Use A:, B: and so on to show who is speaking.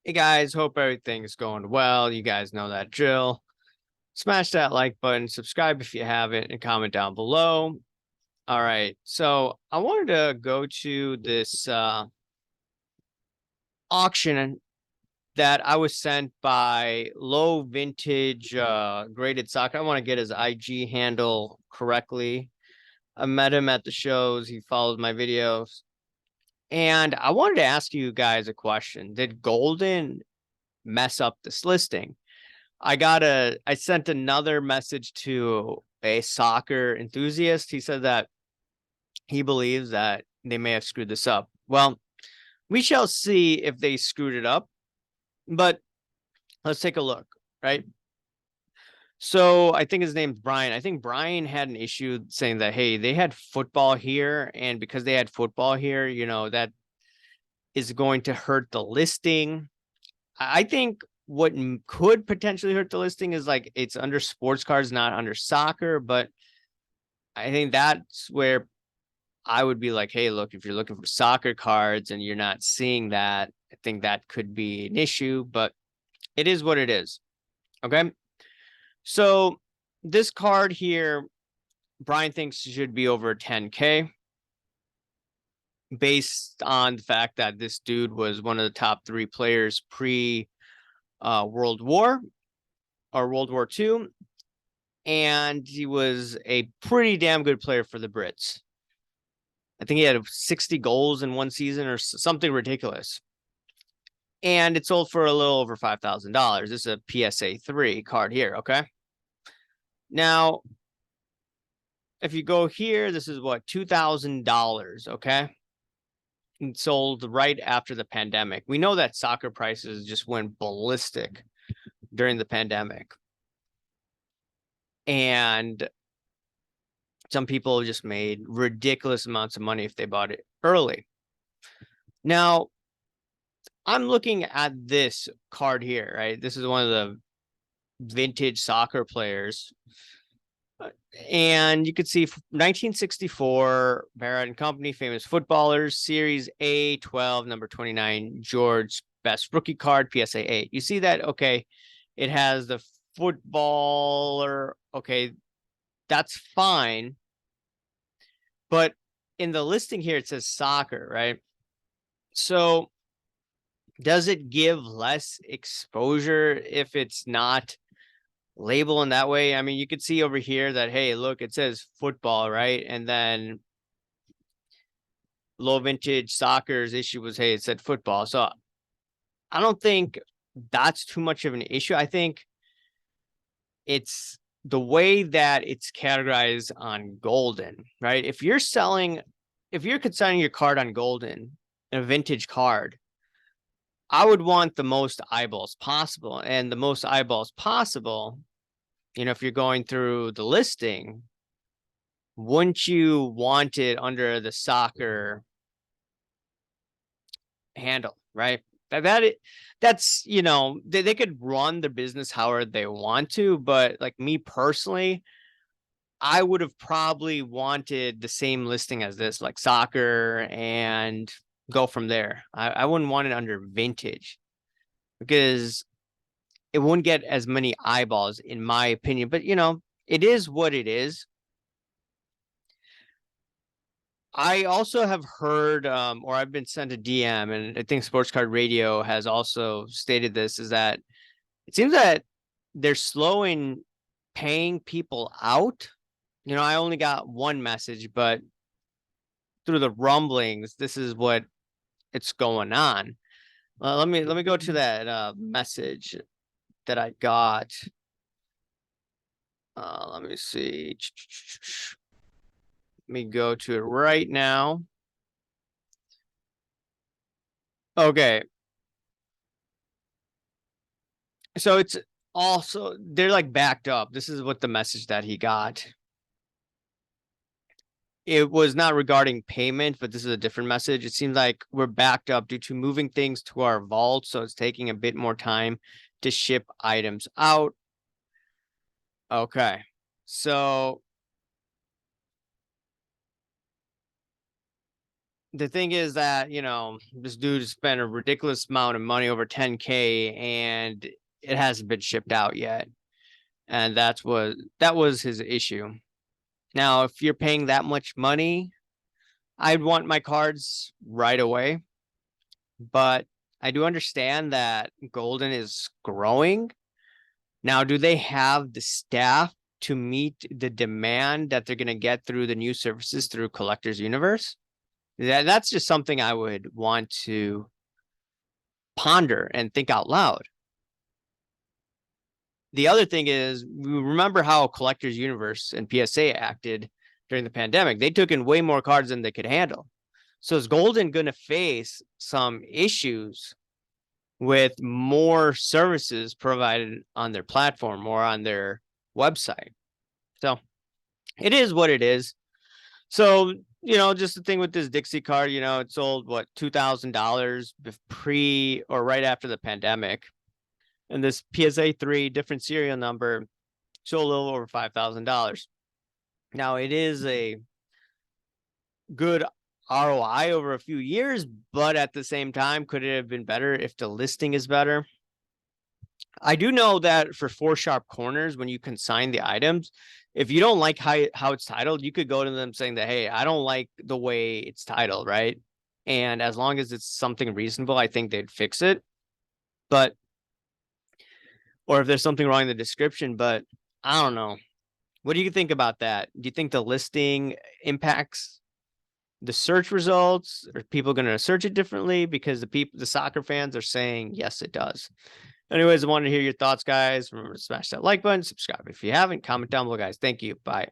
A: Hey guys, hope everything's going well. You guys know that drill. Smash that like button, subscribe if you haven't, and comment down below. All right, so I wanted to go to this auction that I was sent by Low Vintage Graded Soccer. I want to get his IG handle correctly. I met him at the shows. He follows my videos. And I wanted to ask you guys a question. Did Goldin mess up this listing? I sent another message to a soccer enthusiast. He said that he believes that they may have screwed this up. Well, we shall see if they screwed it up, but let's take a look, right? So I think his name's Brian. I think Brian had an issue saying that, hey, they had football here, and because they had football here, that is going to hurt the listing. I think what could potentially hurt the listing is like it's under sports cards, not under soccer. But I think that's where I would be like, hey, look, if you're looking for soccer cards and you're not seeing that, I think that could be an issue, but it is what it is. Okay. So this card here, Brian thinks should be over 10K based on the fact that this dude was one of the top 3 players pre World War or World War II. And he was a pretty damn good player for the Brits. I think he had 60 goals in one season or something ridiculous. And it sold for a little over $5,000. This is a PSA 3 card here, okay? Now, if you go here, this is what, $2,000, okay? It sold right after the pandemic. We know that soccer prices just went ballistic during the pandemic. And some people just made ridiculous amounts of money if they bought it early. Now, I'm looking at this card here, right? This is one of the vintage soccer players. And you could see 1964, Barrett and Company, famous footballers, Series A12, number 29, George, best rookie card, PSA 8. You see that? Okay. It has the footballer. Okay. That's fine. But in the listing here, it says soccer, right? So does it give less exposure if it's not labeled in that way? I mean, you could see over here that, hey, look, it says football, right? And then Low Vintage Soccer's issue was, hey, it said football. So I don't think that's too much of an issue. I think it's the way that it's categorized on Goldin, right? If you're consigning your card on Goldin, a vintage card, I would want the most eyeballs possible. And the most eyeballs possible, if you're going through the listing, wouldn't you want it under the soccer handle, right? That's they could run the business however they want to, but like me personally, I would have probably wanted the same listing as this, like soccer, and go from there. I wouldn't want it under vintage because it wouldn't get as many eyeballs, in my opinion. But it is what it is. I also have heard, or I've been sent a DM, and I think Sports Card Radio has also stated this, is that it seems that they're slow in paying people out. I only got one message, but through the rumblings, this is what it's going on. Let me go to that message that I got. Let me see. Let me go to it right now. Okay. So it's also, they're like backed up. This is what the message that he got. It was not regarding payment, but this is a different message. It seems like we're backed up due to moving things to our vault, so it's taking a bit more time to ship items out. Okay. So the thing is that, you know, this dude spent a ridiculous amount of money, over 10K, and it hasn't been shipped out yet. And that was his issue. Now, if you're paying that much money, I'd want my cards right away. But I do understand that Goldin is growing. Now, do they have the staff to meet the demand that they're going to get through the new services through Collector's Universe? That's just something I would want to ponder and think out loud. The other thing is, remember how Collector's Universe and PSA acted during the pandemic. They took in way more cards than they could handle. So is Goldin going to face some issues with more services provided on their platform or on their website? So it is what it is. So, you know, just the thing with this Dixie card, you know, it sold what, $2,000 pre or right after the pandemic. And this PSA 3 different serial number sold a little over $5,000. Now, it is a good ROI over a few years, but at the same time, could it have been better if the listing is better? I do know that for 4 Sharp Corners, when you consign the items, if you don't like how it's titled, you could go to them saying that, hey, I don't like the way it's titled, right? And as long as it's something reasonable, I think they'd fix it. But, or if there's something wrong in the description, but I don't know. What do you think about that? Do you think the listing impacts the search results? Are people going to search it differently? Because the soccer fans are saying, yes, it does. Anyways, I wanted to hear your thoughts, guys. Remember to smash that like button, subscribe if you haven't, comment down below, guys. Thank you. Bye.